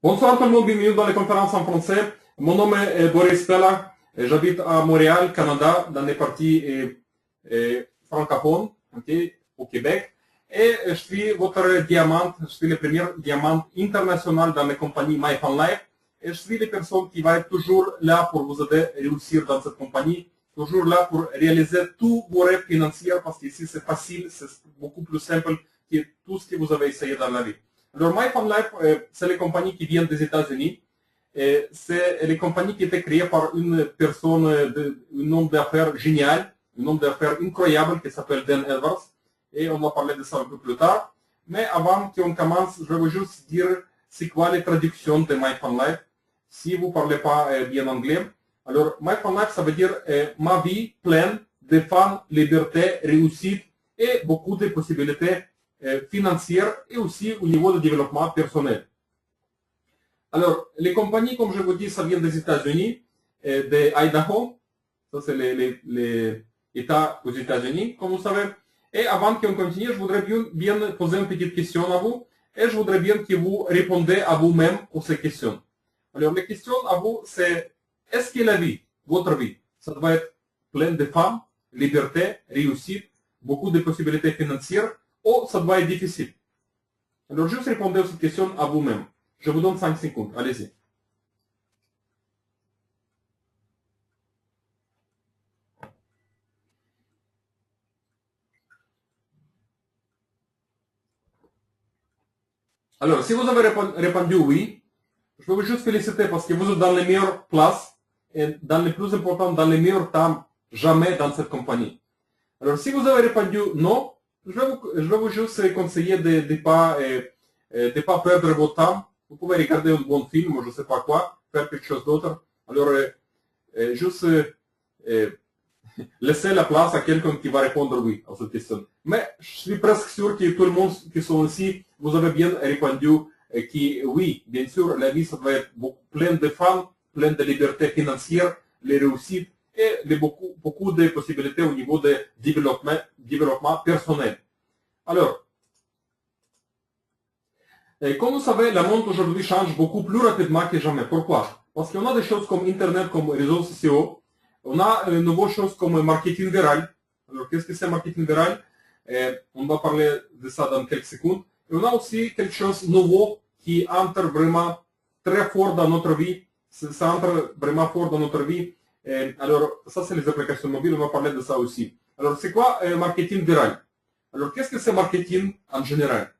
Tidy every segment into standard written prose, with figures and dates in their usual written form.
Bonsoir tout le monde, bienvenue dans les conférences en français. Mon nom est Boris Pella, j'habite à Montréal, Canada, dans les parties francophones, au Québec. Et je suis votre diamant, je suis le premier diamant international dans la compagnie MyFunLife. Et je suis la personne qui va être toujours là pour vous aider à réussir dans cette compagnie, toujours là pour réaliser tous vos rêves financiers, parce qu'ici c'est facile, c'est beaucoup plus simple que tout ce que vous avez essayé dans la vie. Alors MyFunLife, c'est les compagnies qui viennent des États-Unis. C'est les compagnies qui étaient créées par une personne, un homme d'affaires génial, un homme d'affaires incroyable qui s'appelle Dan Edwards. Et on va parler de ça un peu plus tard. Mais avant qu'on commence, je vais vous juste dire c'est quoi les traductions de MyFunLife. Si vous ne parlez pas bien anglais, alors MyFunLife, ça veut dire ma vie pleine de fun, liberté, réussite et beaucoup de possibilités financières et aussi au niveau de développement personnel. Alors, les compagnies, comme je vous dis, ça vient des États-Unis, de Idaho. Ça, c'est les États aux États-Unis, comme vous savez. Et avant qu'on continue, je voudrais bien poser une petite question à vous. Et je voudrais bien que vous répondiez à vous-même pour ces questions. Alors, la question à vous, c'est est-ce que la vie, votre vie, ça doit être pleine de femmes, liberté, réussite, beaucoup de possibilités financières, ou ça doit être difficile? Alors, juste répondez à cette question à vous-même. Je vous donne 5 secondes. Allez-y. Alors, si vous avez répondu oui, je veux vous juste féliciter parce que vous êtes dans les meilleures places et dans les plus importantes, dans les meilleurs temps jamais dans cette compagnie. Alors, si vous avez répondu non, je vais vous juste conseiller de ne pas perdre votre temps. Vous pouvez regarder un bon film ou je ne sais pas quoi, faire quelque chose d'autre. Alors, juste laissez la place à quelqu'un qui va répondre oui à cette question. Mais je suis presque sûr que tout le monde qui sont ici, vous avez bien répondu que oui, bien sûr, la vie, ça doit être plein de fun, plein de liberté financière, les réussites et beaucoup de possibilités au niveau de développement personnel. Alors, comme vous savez, le monde aujourd'hui change beaucoup plus rapidement que jamais. Pourquoi? Parce qu'on a des choses comme Internet, comme réseaux sociaux. On a de nouvelles choses comme marketing viral. Alors, qu'est-ce que c'est marketing viral? On va parler de ça dans quelques secondes. Et on a aussi quelque chose de nouveau qui entre vraiment très fort dans notre vie. Ça entre vraiment fort dans notre vie. Alors, ça, c'est les applications mobiles. On va parler de ça aussi. Alors, c'est quoi marketing viral? Alors, qu'est-ce que c'est marketing en général?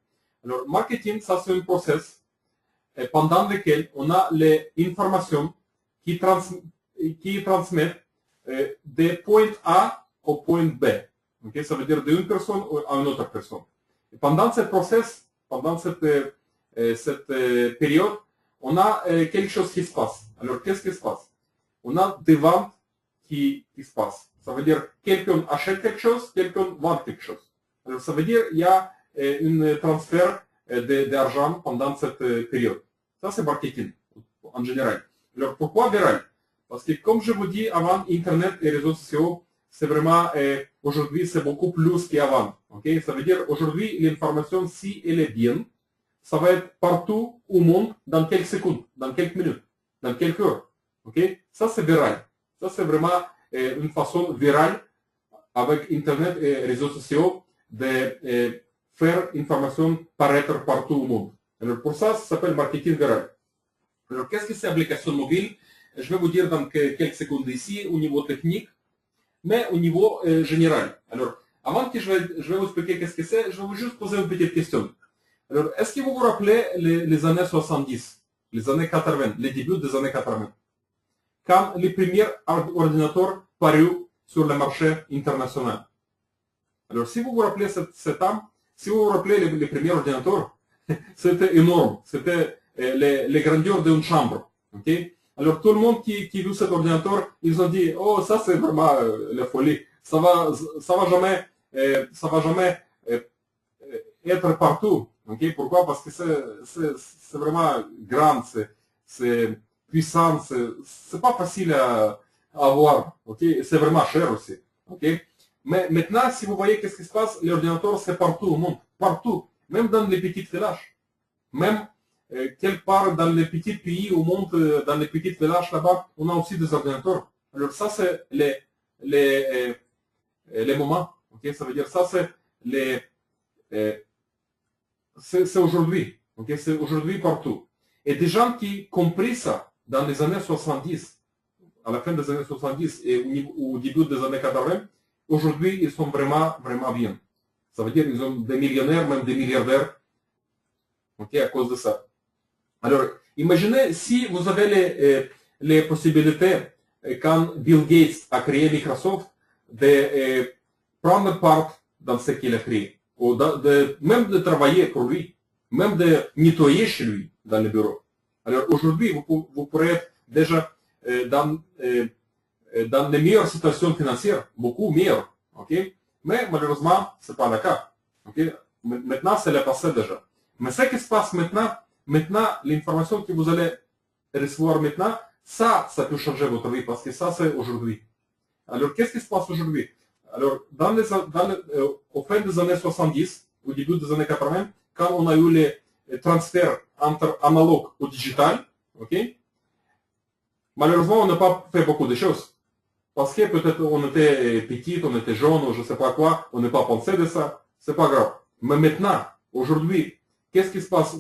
Alors, marketing, ça, c'est un process pendant lequel on a les informations qui transmettent des points A au point B. Okay? Ça veut dire d'une personne à une autre personne. Et pendant ce process, pendant cette période, on a quelque chose qui se passe. Alors, qu'est-ce qui se passe? On a des ventes qui se passent. Ça veut dire quelqu'un achète quelque chose, quelqu'un vend quelque chose. Alors, ça veut dire qu'il y a un transfert d'argent pendant cette période. Ça, c'est marketing en général. Alors, pourquoi viral? Parce que, comme je vous dis avant, Internet et réseaux sociaux, c'est vraiment, aujourd'hui, c'est beaucoup plus qu'avant. Okay? Ça veut dire, aujourd'hui, l'information, si elle est bien, ça va être partout au monde dans quelques secondes, dans quelques minutes, dans quelques heures. Okay? Ça, c'est viral. Ça, c'est vraiment une façon virale avec Internet et réseaux sociaux de faire information paraître partout au monde. Alors, pour ça, ça s'appelle marketing viral. Alors, qu'est-ce que c'est application mobile? Je vais vous dire dans quelques secondes ici, au niveau technique, mais au niveau général. Alors, avant que je vais vous expliquer qu'est-ce que c'est, je vais vous juste poser une petite question. Alors, est-ce que vous vous rappelez les années 70, les années 80, les débuts des années 80, quand les premiers ordinateurs parurent sur le marché international? Alors, si vous vous rappelez cet temps, si vous vous rappelez les premiers ordinateurs, c'était énorme. C'était les grandeurs d'une chambre. Okay? Alors, tout le monde qui vit cet ordinateur, ils ont dit, oh, ça, c'est vraiment la folie. Ça va jamais être partout. Okay? Pourquoi? Parce que c'est vraiment grand, c'est puissant, c'est pas facile à avoir. Okay? C'est vraiment cher aussi. Okay? Mais maintenant, si vous voyez qu'est-ce qui se passe, l'ordinateur, c'est partout au monde. Partout. Même dans les petits villages. Même quelque part dans les petits pays au monde, dans les petits villages là-bas, on a aussi des ordinateurs. Alors ça, c'est les moments. Okay? Ça veut dire ça, c'est c'est aujourd'hui. Okay? C'est aujourd'hui partout. Et des gens qui ont compris ça dans les années 70, à la fin des années 70 et au début des années 80, aujourd'hui, ils sont vraiment, vraiment bien. Ça veut dire qu'ils ont des millionnaires, même des milliardaires, okay, à cause de ça. Alors, imaginez si vous avez les possibilités, quand Bill Gates a créé Microsoft, de prendre part dans ce qu'il a créé, ou même de travailler pour lui, même de nettoyer chez lui dans le bureau. Alors aujourd'hui, vous pourrez être déjà dans les meilleures situations financières, beaucoup meilleures. Okay? Mais malheureusement, ce n'est pas le cas. Okay? Maintenant, c'est le passé déjà. Mais ce qui se passe maintenant, l'information que vous allez recevoir maintenant, ça peut changer votre vie parce que ça, c'est aujourd'hui. Alors, qu'est-ce qui se passe aujourd'hui? Alors, au fin des années 70, au début des années 80, quand on a eu les transferts entre analogue au digital, okay, malheureusement, on n'a pas fait beaucoup de choses. Parce que peut-être on était petit, on était jeune, ou je ne sais pas quoi, on n'a pas pensé de ça, c'est pas grave. Mais maintenant, aujourd'hui, qu'est-ce qui se passe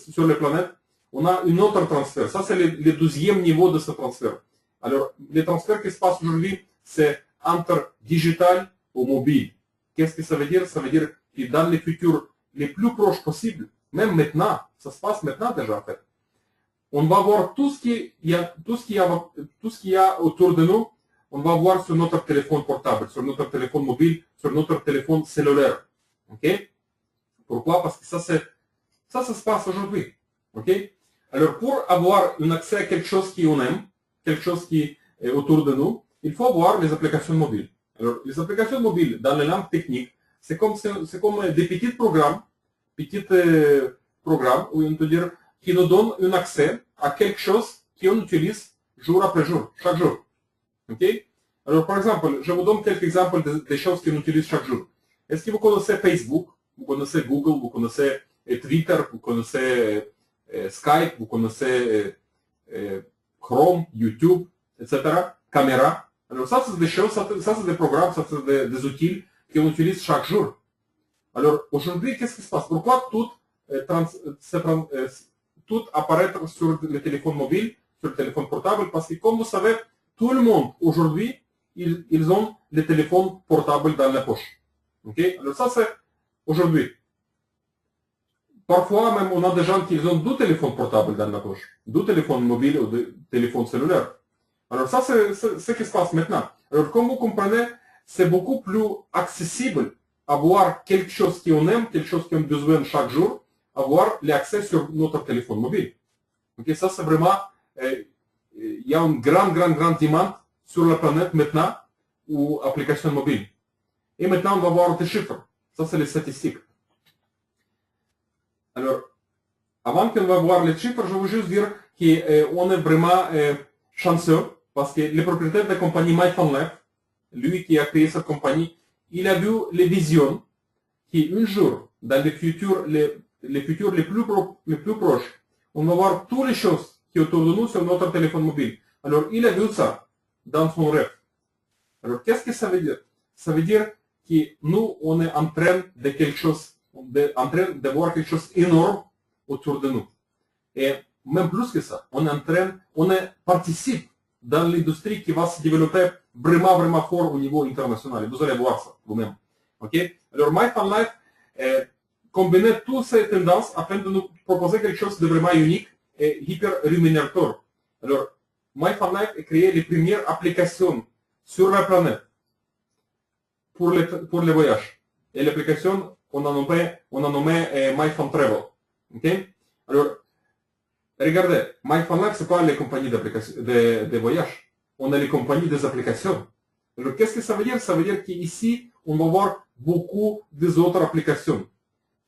sur les planètes? On a un autre transfert. Ça, c'est le 12e niveau de ce transfert. Alors, les transferts qui se passent aujourd'hui, c'est entre digital ou mobile. Qu'est-ce que ça veut dire? Ça veut dire que dans les futurs les plus proches possibles, même maintenant, ça se passe maintenant déjà en fait, on va voir tout ce qu'il y a autour de nous, on va voir sur notre téléphone portable, sur notre téléphone mobile, sur notre téléphone cellulaire. Okay? Pourquoi? Parce que ça se passe aujourd'hui. Okay? Alors, pour avoir un accès à quelque chose qu'on aime, quelque chose qui est autour de nous, il faut avoir les applications mobiles. Alors, les applications mobiles, dans les langues techniques, c'est comme des petits programmes, où on peut dire, qui nous donnent un accès à quelque chose qu'on utilise jour après jour, chaque jour. Okay? Alors, par exemple, je vous donne quelques exemples des choses qu'on utilise chaque jour. Est-ce que vous connaissez Facebook? Vous connaissez Google? Vous connaissez Twitter? Vous connaissez Skype? Vous connaissez Chrome, YouTube, etc. Caméra. Alors, ça, c'est des choses, ça, c'est des programmes, ça, c'est des outils qu'on utilise chaque jour. Alors, aujourd'hui, qu'est-ce qui se passe? Pourquoi tout apparaît sur le téléphone mobile, sur le téléphone portable? Parce que, comme vous savez, tout le monde, aujourd'hui, ils ont des téléphones portables dans la poche. Okay? Alors, ça, c'est aujourd'hui. Parfois, même, on a des gens qui ont deux téléphones portables dans la poche, deux téléphones mobiles ou deux téléphones cellulaires. Alors, ça, c'est ce qui se passe maintenant. Alors, comme vous comprenez, c'est beaucoup plus accessible avoir quelque chose qu'on aime, quelque chose qu'on a besoin chaque jour, avoir l'accès sur notre téléphone mobile. Okay? Ça, c'est vraiment, il y a une grande demande sur la planète maintenant aux applications mobiles. Et maintenant, on va voir des chiffres. Ça, c'est les statistiques. Alors, avant qu'on va voir les chiffres, je veux juste dire qu'on est vraiment chanceux parce que le propriétaire de la compagnie MyFunLife, lui qui a créé cette compagnie, il a vu les visions qu'un jour, dans les futurs les plus proches, on va voir toutes les choses qui sont autour de nous sur notre téléphone mobile. Alors, il a vu ça dans son rêve. Alors, qu'est-ce que ça veut dire? Ça veut dire que nous, on est en train de quelque chose, en train de voir quelque chose d'énorme autour de nous. Et même plus que ça, on participe dans l'industrie qui va se développer vraiment fort au niveau international. Vous allez voir ça vous-même. Okay? Alors, MyFunLife combinait toutes ces tendances afin de nous proposer quelque chose de vraiment unique et hyper rémunérateur. Alors, MyFunLife a créé les premières applications sur la planète pour les voyages. Et l'application, on a nommé MyFunTravel. Okay? Alors, regardez, MyFunLife, ce n'est pas les compagnies de voyage. On a les compagnies des applications. Alors, qu'est-ce que ça veut dire? Ça veut dire qu'ici, on va voir beaucoup des autres applications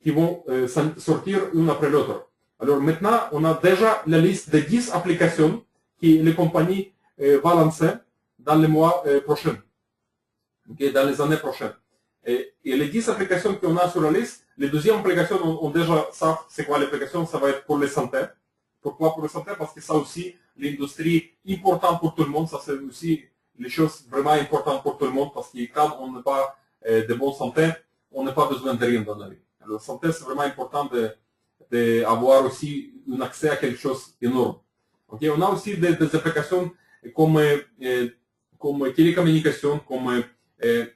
qui vont sortir une après l'autre. Alors, maintenant, on a déjà la liste de 10 applications que les compagnies vont lancer dans les mois prochains, okay, dans les années prochaines. Et les 10 applications qu'on a sur la liste, Les deuxièmes applications, on déjà savent c'est quoi l'application, ça va être pour les santé. Pourquoi pour les santé? Parce que ça aussi, l'industrie importante pour tout le monde, ça c'est aussi les choses vraiment importantes pour tout le monde, parce que quand on n'a pas de bonne santé, on n'a pas besoin de rien dans la vie. Alors, la santé, c'est vraiment important d'avoir aussi un accès à quelque chose d'énorme. Okay? On a aussi des applications comme télécommunication, comme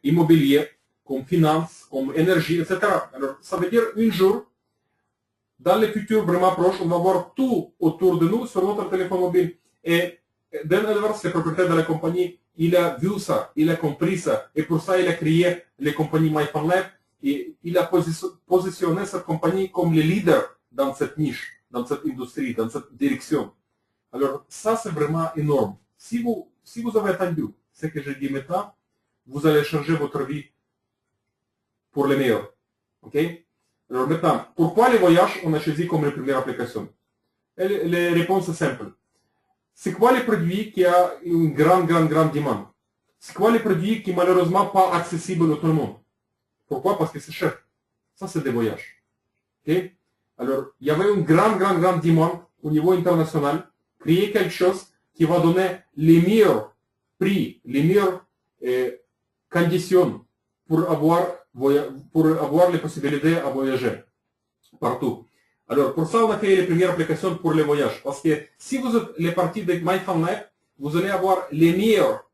immobilier, comme finance, comme énergie, etc. Alors, ça veut dire un jour, dans le futur vraiment proche, on va voir tout autour de nous sur notre téléphone mobile. Et Dan Edwards, le propriétaire de la compagnie, il a vu ça, il a compris ça. Et pour ça, il a créé les compagnies MyFunLab. Et il a positionné cette compagnie comme le leader dans cette niche, dans cette industrie, dans cette direction. Alors, ça, c'est vraiment énorme. Si vous avez entendu ce que je dis maintenant, vous allez changer votre vie pour le meilleur. OK? Alors maintenant, pourquoi les voyages, on a choisi comme la première application? Et les réponses sont simples. C'est quoi les produits qui a une grande demande? C'est quoi les produits qui malheureusement pas accessibles à tout le monde? Pourquoi? Parce que c'est cher. Ça, c'est des voyages. Okay? Alors, il y avait une grande demande au niveau international. Créer quelque chose qui va donner les meilleurs prix, les meilleures conditions pour avoir les possibilités à voyager partout. Alors, pour ça, on a créé les premières applications pour les voyages. Parce que si vous êtes les parties de MyFunLab, vous allez avoir les meilleures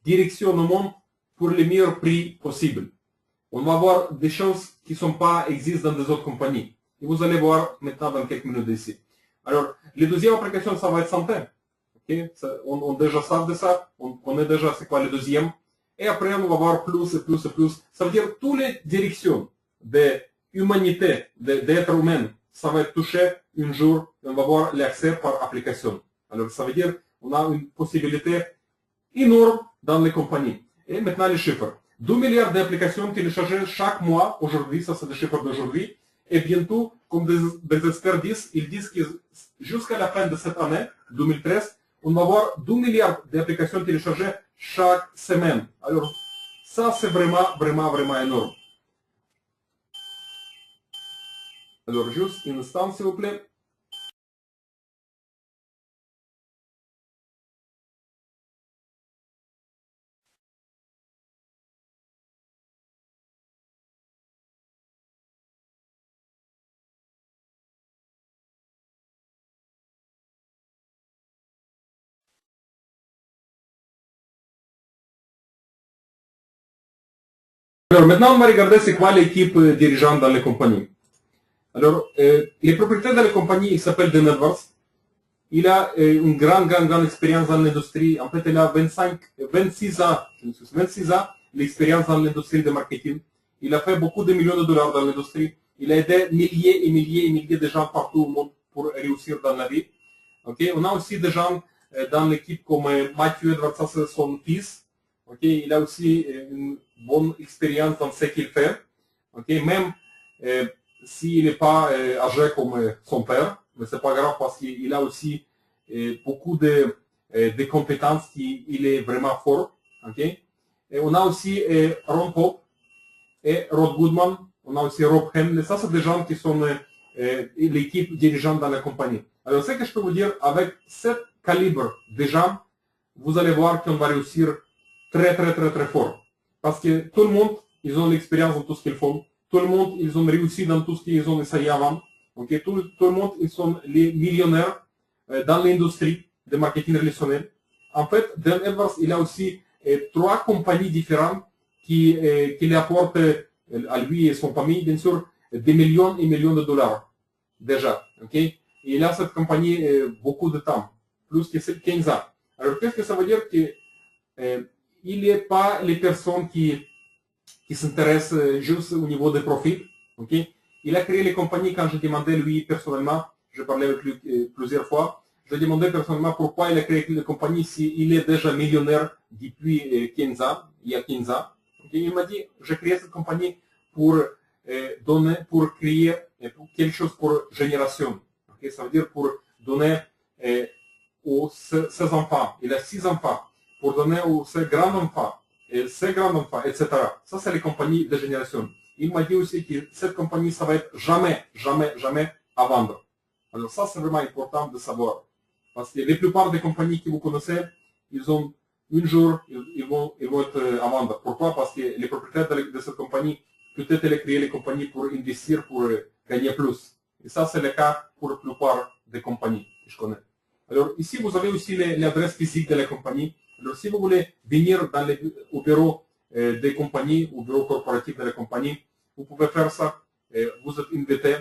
directions au monde pour les meilleurs prix possibles. On va voir des choses qui existent dans des autres compagnies. Et vous allez voir maintenant dans quelques minutes ici. Alors, les deuxièmes applications, ça va être santé. Okay? On déjà sait de ça. On connaît déjà c'est quoi le deuxième. Et après, on va voir plus et plus et plus. Ça veut dire toutes les directions de l'humanité, d'être humain, ça va être touché un jour. On va voir l'accès par application. Alors, ça veut dire on a une possibilité énorme dans les compagnies. Et maintenant, les chiffres. 2 milliards d'applications téléchargées chaque mois aujourd'hui, ça c'est des chiffres d'aujourd'hui. Et bientôt, comme des experts disent, ils disent que jusqu'à la fin de cette année, 2013, on va avoir 2 milliards d'applications téléchargées chaque semaine. Alors, ça c'est vraiment énorme. Alors, juste un instant, s'il vous plaît. Alors, maintenant, on va regarder c'est quoi l'équipe dirigeante dans les compagnies. Alors, le propriétaire de la compagnie, il s'appelle Dan Edwards. Il a une grande expérience dans l'industrie. En fait, il a 26 ans d'expérience dans l'industrie de marketing. Il a fait beaucoup de millions de dollars dans l'industrie. Il a aidé milliers de gens partout au monde pour réussir dans la vie. Okay? On a aussi des gens dans l'équipe comme Matthew Edwards, ça c'est son fils. Okay? Il a aussi une bonne expérience dans ce qu'il fait. Okay? Même s'il n'est pas âgé comme son père, mais c'est pas grave parce qu'il a aussi beaucoup de compétences, il est vraiment fort. Okay? Et on a aussi Ron Pope et Rod Goodman, on a aussi Rob Henley. Ça, c'est des gens qui sont l'équipe dirigeante dans la compagnie. Alors, ce que je peux vous dire, avec ce calibre de gens, vous allez voir qu'on va réussir très fort. Parce que tout le monde, ils ont l'expérience dans tout ce qu'ils font. Tout le monde, ils ont réussi dans tout ce qu'ils ont essayé avant. Okay? Tout le monde, ils sont les millionnaires dans l'industrie de marketing relationnel. En fait, Dan Edwards, il a aussi 3 compagnies différentes qui lui apportent à lui et son famille, bien sûr, des millions et millions de dollars déjà. Okay? Et il a cette compagnie beaucoup de temps, plus que 15 ans. Alors, qu'est-ce que ça veut dire? Que il n'est pas les personnes qui s'intéressent juste au niveau des profits. Okay? Il a créé les compagnies quand je demandais lui personnellement, je parlais avec lui plusieurs fois, je demandais personnellement pourquoi il a créé les compagnies s'il est déjà millionnaire depuis 15 ans, il y a 15 ans. Okay? Il m'a dit, j'ai créé cette compagnie pour créer quelque chose pour génération. Okay? Ça veut dire pour donner aux ses enfants, il a 6 enfants, pour donner aux ses grands-enfants, et ses grands-enfants, etc. Ça, c'est les compagnies de génération. il m'a dit aussi que cette compagnie, ça va être jamais, jamais, jamais à vendre. Alors ça, c'est vraiment important de savoir. Parce que la plupart des compagnies que vous connaissez, ils ont un jour, ils vont être à vendre. Pourquoi? Parce que les propriétaires de cette compagnie, peut-être ils ont créé les compagnies pour investir, pour gagner plus. Et ça, c'est le cas pour la plupart des compagnies que je connais. Alors ici, vous avez aussi l'adresse physique de la compagnie. Alors si vous voulez venir au bureau des compagnies, au bureau corporatif de la compagnie, vous pouvez faire ça. Vous êtes invité.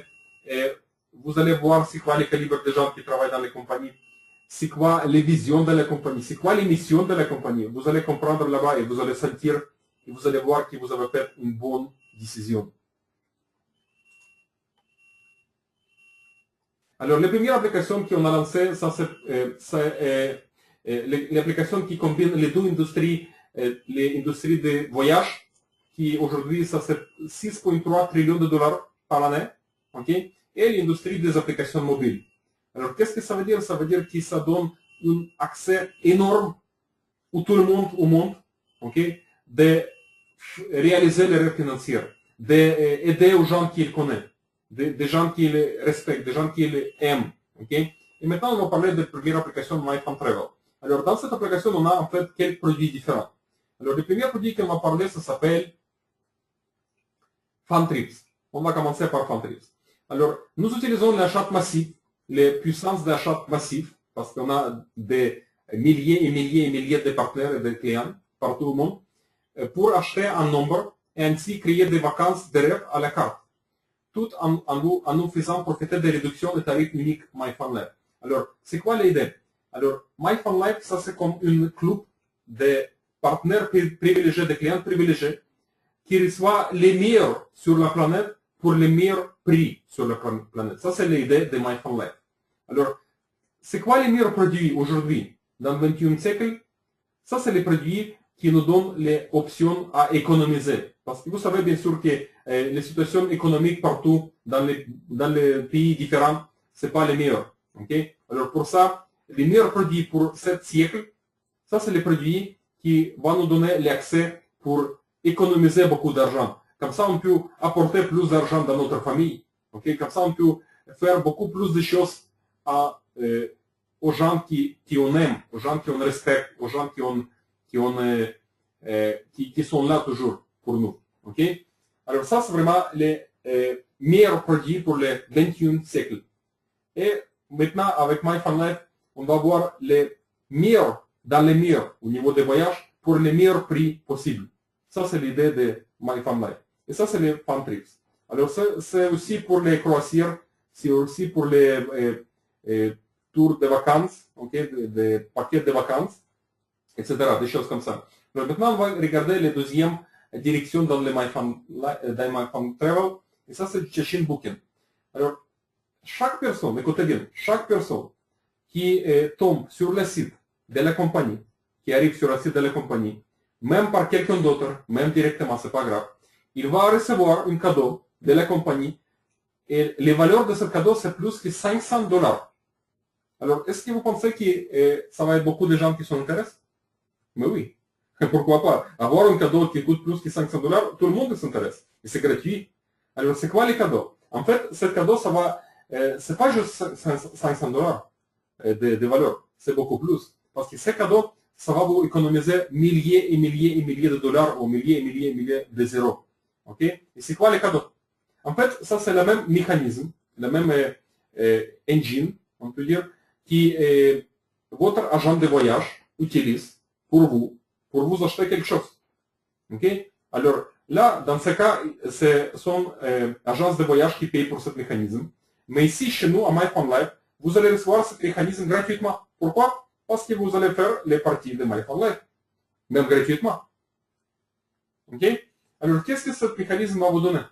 Vous allez voir c'est quoi les calibres de gens qui travaillent dans les compagnies, c'est quoi les visions de la compagnie, c'est quoi les missions de la compagnie. Vous allez comprendre là-bas et vous allez sentir et vous allez voir que vous avez fait une bonne décision. Alors, la première application qu'on a lancée, ça c'est l'application qui combine les deux industries, les industries de voyage, qui aujourd'hui, ça c'est 6,3 trillions de dollars par année, okay? Et l'industrie des applications mobiles. Alors, qu'est-ce que ça veut dire? Ça veut dire que ça donne un accès énorme à tout le monde au monde, okay? De réaliser les rêves financiers, d'aider aux gens qu'ils connaissent, des gens qui les respectent, des gens qui les aiment. Okay? Et maintenant, on va parler de la première application MyFunTravel. Alors, dans cette application, on a en fait quelques produits différents. Alors, le premier produit qu'on va parler, ça s'appelle FunTrips. On va commencer par FunTrips. Alors, nous utilisons l'achat massif, les puissances d'achat massif, parce qu'on a des milliers et milliers et milliers de partenaires et de clients partout au monde, pour acheter un nombre et ainsi créer des vacances de rêve à la carte, tout en nous faisant profiter des réductions de tarifs uniques MyFunLife. Alors, c'est quoi l'idée? Alors, MyFunLife, ça c'est comme une club de partenaires privilégiés, de clients privilégiés, qui reçoivent les meilleurs sur la planète pour les meilleurs prix sur la planète. Ça, c'est l'idée de MyFunLife. Alors, c'est quoi les meilleurs produits aujourd'hui dans le 21e siècle? Ça, c'est les produits qui nous donnent les options à économiser. Parce que vous savez bien sûr que les situations économiques partout dans les pays différents, ce n'est pas les meilleurs. Okay? Alors pour ça, les meilleurs produits pour ce siècle, ça c'est les produits qui vont nous donner l'accès pour économiser beaucoup d'argent. Comme ça, on peut apporter plus d'argent dans notre famille. Okay? Comme ça, on peut faire beaucoup plus de choses aux gens qui on aime, aux gens qui on respecte, aux gens qui sont là toujours pour nous. Okay? Alors ça, c'est vraiment les meilleurs produits pour le 21e siècle. Et maintenant, avec MyFunLife, on va voir les meilleurs dans les meilleurs au niveau des voyages pour les meilleurs prix possibles. Ça, c'est l'idée de MyFunLife. Et ça, c'est les FunTrips. Alors, c'est aussi pour les croisières, c'est aussi pour les tours de vacances, okay, des paquets de vacances, etc., des choses comme ça. Alors, maintenant, on va regarder les deuxièmes directions dans le MyFunTravel, et ça, c'est du check-in booking. Alors, chaque personne, écoutez bien, chaque personne qui tombe sur le site de la compagnie, qui arrive sur le site de la compagnie, même par quelqu'un d'autre, même directement, c'est pas grave, il va recevoir un cadeau de la compagnie et les valeurs de ce cadeau, c'est plus que $500. Alors, est-ce que vous pensez que ça va être beaucoup de gens qui sont intéressés? Mais oui. Pourquoi pas? Avoir un cadeau qui coûte plus que $500, tout le monde s'intéresse. Et c'est gratuit. Alors, c'est quoi les cadeaux? En fait, ce cadeau, ça va, c'est pas juste $500 de valeur. C'est beaucoup plus. Parce que ce cadeau, ça va vous économiser milliers et milliers et milliers de dollars ou milliers et milliers et milliers de zéros. OK? Et c'est quoi les cadeaux? En fait, ça, c'est le même mécanisme, le même engine, on peut dire, qui votre agent de voyage utilise pour vous acheter quelque chose. Okay? Alors là, dans ce cas, ce sont agences de voyage qui payent pour ce mécanisme. Mais ici, chez nous, à MyFunLife, vous allez recevoir ce mécanisme gratuitement. Pourquoi? Parce que vous allez faire les parties de MyFunLife, même gratuitement. Okay? Alors, qu'est-ce que ce mécanisme va vous donner?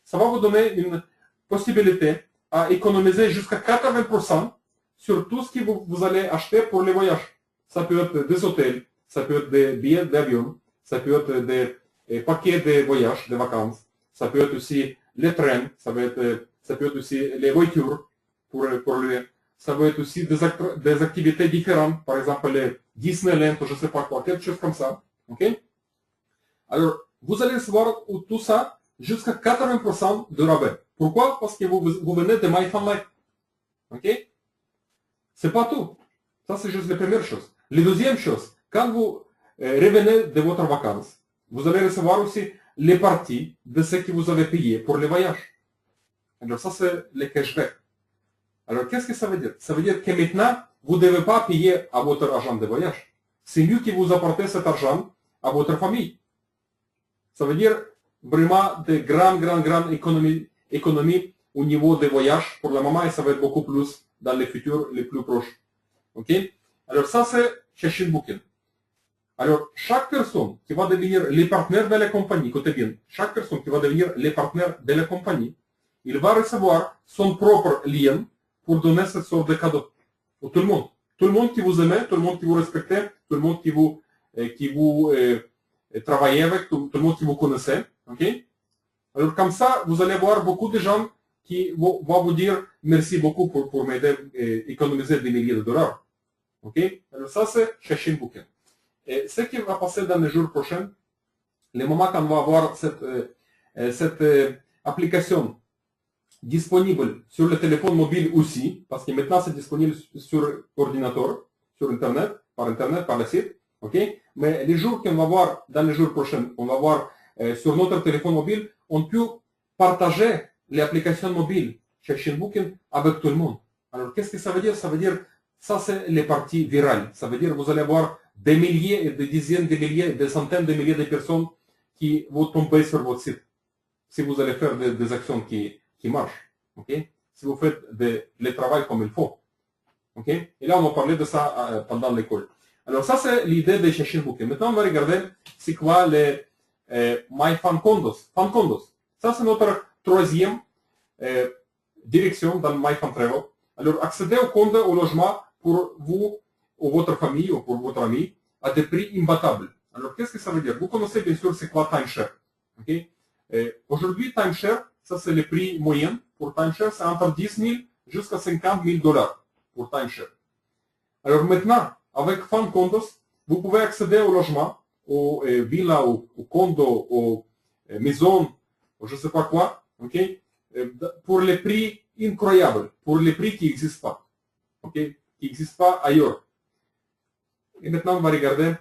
Ça va vous donner une possibilité à économiser jusqu'à 80% sur tout ce que vous allez acheter pour les voyages. Ça peut être des hôtels, ça peut être des billets d'avion, ça peut être des paquets de voyages, de vacances, ça peut être aussi les trains, ça peut être aussi les voitures, ça peut être aussi des activités différentes, par exemple les Disneyland, je ne sais pas quoi, quelque chose comme ça. Okay? Alors, vous allez recevoir tout ça jusqu'à 80% de rabais. Pourquoi? Parce que vous venez de MyFunLife. Ok? C'est pas tout. Ça, c'est juste la première chose. La deuxième chose, quand vous revenez de votre vacances, vous allez recevoir aussi les parties de ce que vous avez payé pour le voyage. Alors ça, c'est le cashback. Alors, qu'est-ce que ça veut dire? Ça veut dire que maintenant, vous ne devez pas payer à votre agent de voyage. C'est mieux que vous apportez cet argent à votre famille. Ça veut dire vraiment de grandes économies au niveau des voyages pour le moment et ça va être beaucoup plus dans le futur, les plus proches. Ok? Alors ça c'est Chechin Booking. Alors chaque personne qui va devenir les partenaires de la compagnie, écoutez bien, chaque personne qui va devenir les partenaires de la compagnie, il va recevoir son propre lien pour donner cette sorte de cadeau pour tout le monde. Tout le monde qui vous aime, tout le monde qui vous respecte, tout le monde qui vous travaillez avec, tout le monde qui vous connaissez. Okay? Alors comme ça, vous allez voir beaucoup de gens qui vont vous dire merci beaucoup pour m'aider à économiser des milliers de dollars. Okay? Alors ça, c'est Chechin Booking. Et ce qui va passer dans les jours prochains, le moment qu'on va avoir cette application disponible sur le téléphone mobile aussi, parce que maintenant c'est disponible sur ordinateur, sur Internet, par le site. Okay? Mais les jours qu'on va voir, dans les jours prochains, on va voir sur notre téléphone mobile, on peut partager l'application mobile Chechin Booking avec tout le monde. Alors qu'est-ce que ça veut dire? Ça veut dire, ça c'est les parties virales. Ça veut dire vous allez avoir des milliers et des dizaines de milliers, des centaines de milliers de personnes qui vont tomber sur votre site. Si vous allez faire des actions qui marchent. Okay? Si vous faites le travail comme il faut. Okay? Et là on va parler de ça pendant l'école. Alors ça c'est l'idée de Chechin Booking. Maintenant on va regarder c'est quoi les MyFunCondos. Ça c'est notre troisième direction dans MyFunTravel. Alors accéder au compte au logement pour vous ou votre famille ou pour votre ami à des prix imbattables. Alors qu'est-ce que ça veut dire? Vous connaissez bien sûr c'est quoi timeshare. Okay? Aujourd'hui timeshare, ça c'est le prix moyen pour timeshare, c'est entre 10 000 jusqu'à 50 000 dollars pour timeshare. Alors maintenant, avec FunCondos, vous pouvez accéder au logement, aux villas, aux condos, aux maisons, je ne sais pas quoi, okay? Pour les prix incroyables, pour les prix qui n'existent pas, okay? Qui n'existent pas ailleurs. Et maintenant, on va regarder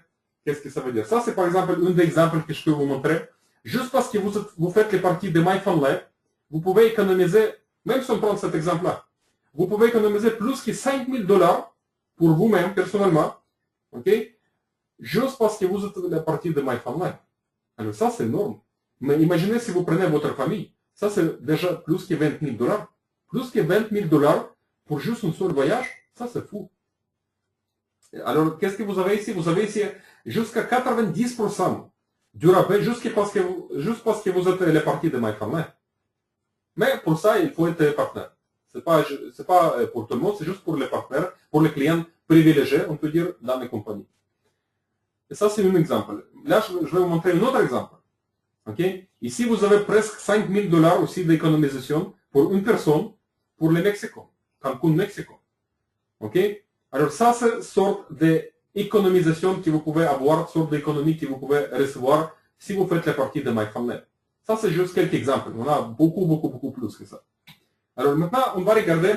qu'est-ce que ça veut dire. Ça, c'est par exemple un des exemples que je peux vous montrer. Juste parce que vous faites les parties de MyFunLife, vous pouvez économiser, même si on prend cet exemple-là, vous pouvez économiser plus que 5 000 dollars pour vous-même, personnellement, okay? Juste parce que vous êtes la partie de MyFunLife. Alors ça, c'est énorme. Mais imaginez si vous prenez votre famille, ça c'est déjà plus que 20 000 dollars. Plus que 20 000 dollars pour juste un seul voyage, ça c'est fou. Alors, qu'est-ce que vous avez ici? Vous avez ici jusqu'à 90% du rabais, juste parce que vous êtes la partie de MyFunLife. Mais pour ça, il faut être partenaire. C'est pas pour tout le monde, c'est juste pour les partenaires, pour les clients privilégiés, on peut dire, dans les compagnies. Et ça, c'est un exemple. Là, je vais vous montrer un autre exemple. Okay? Ici, vous avez presque 5 000 dollars aussi d'économisation pour une personne pour le Mexique, Cancun, Mexique. Okay? Alors ça, c'est une sorte d'économisation que vous pouvez avoir, une sorte d'économie que vous pouvez recevoir si vous faites la partie de MyFunLife. Ça, c'est juste quelques exemples. On a beaucoup plus que ça. Alors maintenant, on va regarder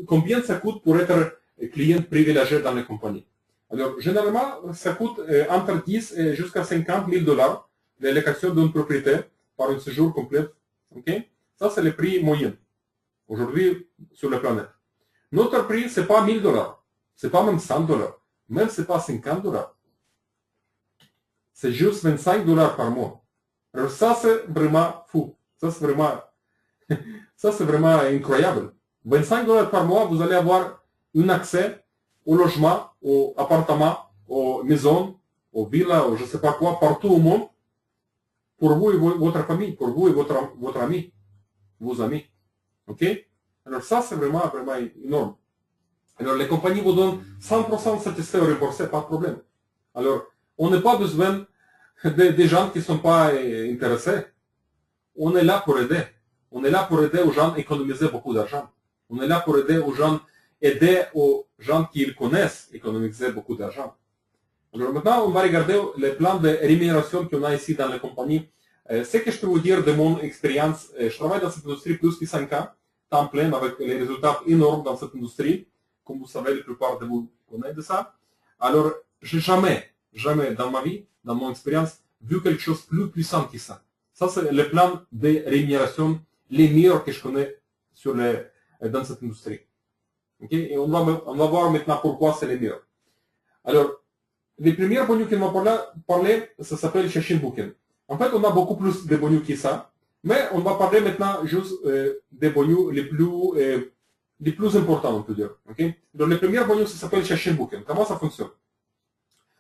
combien ça coûte pour être client privilégié dans les compagnies. Alors, généralement, ça coûte entre 10 et jusqu'à 50 000 dollars la location d'une propriété par un séjour complet. Okay? Ça, c'est le prix moyen aujourd'hui sur la planète. Notre prix, ce n'est pas 1000 dollars. Ce n'est pas même 100 dollars. Même ce n'est pas 50 dollars. C'est juste 25 dollars par mois. Alors ça, c'est vraiment fou. Ça, c'est vraiment incroyable. 25 dollars par mois, vous allez avoir un accès au logement, au appartement, aux maisons, aux villas, ou je ne sais pas quoi, partout au monde, pour vous et votre famille, pour vous et votre ami, vos amis. Ok? Alors ça, c'est vraiment énorme. Alors les compagnies vous donnent 100% satisfait ou remboursé, pas de problème. Alors, on n'a pas besoin des gens qui ne sont pas intéressés. On est là pour aider. On est là pour aider aux gens à économiser beaucoup d'argent. On est là pour aider aux gens qui connaissent économiser beaucoup d'argent. Alors maintenant, on va regarder les plans de rémunération qu'on a ici dans la compagnie Ce que je peux vous dire de mon expérience, je travaille dans cette industrie plus que 5 ans, temps plein, avec les résultats énormes dans cette industrie. Comme vous savez, la plupart de vous connaissent de ça. Alors, j'ai jamais dans ma vie, dans mon expérience, vu quelque chose de plus puissant que ça. Ça, c'est le plan de rémunération les meilleurs que je connais dans cette industrie. Okay? Et on va voir maintenant pourquoi c'est les meilleurs. Alors, les premiers bonus qu'on va parler, ça s'appelle Shashin Booking. En fait, on a beaucoup plus de bonus que ça, mais on va parler maintenant juste des bonus les plus importants, on peut dire. Okay? Donc, le premier bonus, ça s'appelle Shashin Booking. Comment ça fonctionne?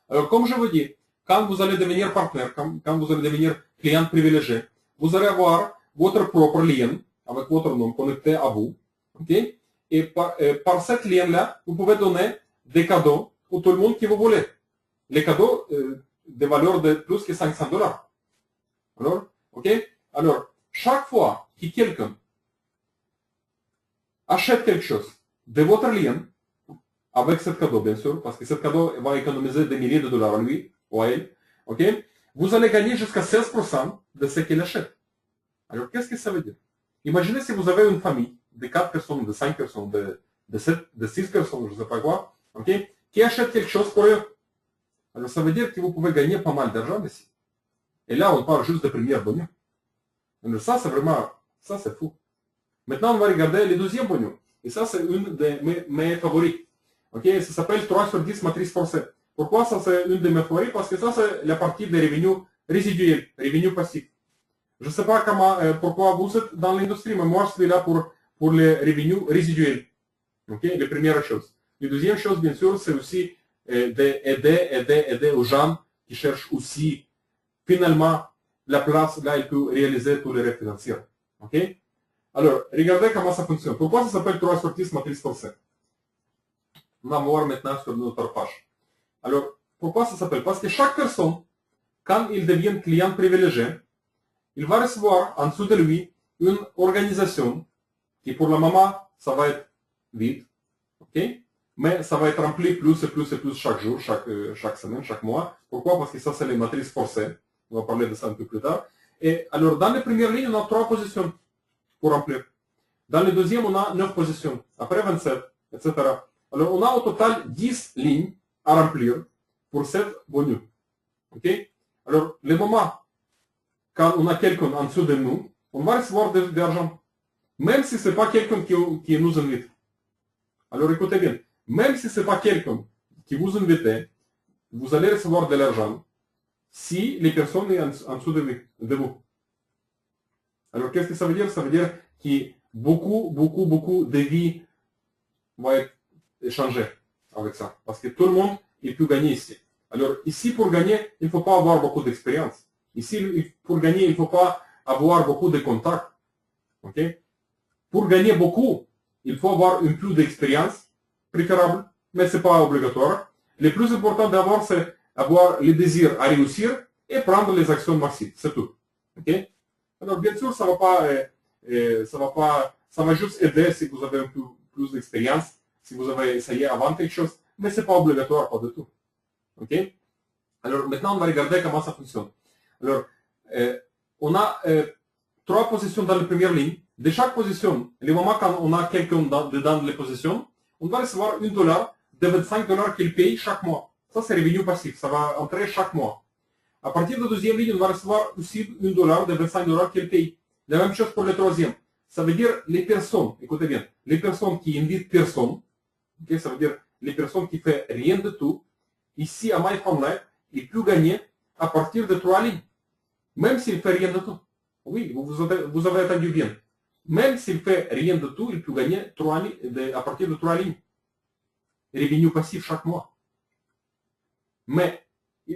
Alors, comme je vous dis, quand vous allez devenir partenaire, quand vous allez devenir client privilégié, vous allez avoir votre propre lien avec votre nom connecté à vous. Okay? Et par cette lien-là, vous pouvez donner des cadeaux à tout le monde que vous voulez. Les cadeaux de valeur de plus que $500. Alors, okay? Alors, chaque fois que quelqu'un achète quelque chose de votre lien, avec ce cadeau, bien sûr, parce que ce cadeau va économiser des milliers de dollars à lui ou à elle, okay? Vous allez gagner jusqu'à 16% de ce qu'il achète. Alors, qu'est-ce que ça veut dire? Imaginez si vous avez une famille de 4 personnes, de 5 personnes, de 7, de 6 personnes, je ne sais pas quoi, okay? Qui achètent quelque chose pour eux. Alors, ça veut dire que vous pouvez gagner pas mal d'argent ici. Et là, on parle juste de première bonus. Alors, ça, c'est vraiment, ça, c'est fou. Maintenant, on va regarder les deuxièmes bonus. Et ça, c'est une de mes favoris. Okay? Ça s'appelle 3 sur 10 matrice forcée. Pourquoi ça, c'est une de mes favoris? Parce que ça, c'est la partie des revenus résiduels, revenus passifs. Je ne sais pas pourquoi vous êtes dans l'industrie, mais moi, je suis là pour les revenus résiduels. Okay? La première chose. La deuxième chose, bien sûr, c'est aussi d'aider aux gens qui cherchent aussi, finalement, la place là, ils peuvent réaliser tous les rêves financiers. Okay? Alors, regardez comment ça fonctionne. Pourquoi ça s'appelle 3 sur 10 matrice forcée? On va voir maintenant sur notre page. Alors, pourquoi ça s'appelle? Parce que chaque personne, quand il devient client privilégié, il va recevoir en dessous de lui une organisation qui pour la maman, ça va être vide, okay? Mais ça va être rempli plus et plus et plus chaque jour, chaque semaine, chaque mois. Pourquoi? Parce que ça, c'est les matrices forcées. On va parler de ça un peu plus tard. Et alors, dans les premières lignes, on a 3 positions pour remplir. Dans les deuxièmes, on a 9 positions. Après 27, etc. Alors, on a au total 10 lignes à remplir pour cette bonus. Okay? Alors, les moments, quand on a quelqu'un en dessous de nous, on va recevoir de l'argent. Même si ce n'est pas quelqu'un qui nous invite. Alors, écoutez bien. Même si ce n'est pas quelqu'un qui vous invite, vous allez recevoir de l'argent si les personnes sont en dessous de vous. Alors, qu'est-ce que ça veut dire? Ça veut dire que beaucoup de vies vont être échangées avec ça. Parce que tout le monde, il peut gagner ici. Alors, ici, pour gagner, il ne faut pas avoir beaucoup d'expérience. Ici, pour gagner, il ne faut pas avoir beaucoup de contacts. Okay? Pour gagner beaucoup, il faut avoir une plus d'expérience, préférable, mais ce n'est pas obligatoire. Le plus important d'abord, c'est avoir le désir à réussir et prendre les actions massives. C'est tout. Okay? Alors, bien sûr, ça va juste aider si vous avez un peu plus d'expérience, si vous avez essayé avant quelque chose, mais ce n'est pas obligatoire, pas du tout. Okay? Alors, maintenant, on va regarder comment ça fonctionne. Alors, on a 3 positions dans la première ligne. De chaque position, le moment quand on a quelqu'un dedans les positions, on va recevoir $1 de $25 qu'il paye chaque mois. Ça, c'est revenu passif. Ça va entrer chaque mois. À partir de la deuxième ligne, on va recevoir aussi $1 de $25 qu'il paye. La même chose pour le troisième. Ça veut dire les personnes, écoutez bien, les personnes qui invitent personne, okay, ça veut dire les personnes qui ne font rien de tout, ici à MyFarmLife, ils peuvent gagner à partir de 3 lignes. Même s'il ne fait rien de tout. Oui, vous avez entendu bien. Même s'il ne fait rien de tout, il peut gagner à partir de 3 lignes. Revenu passif chaque mois. Mais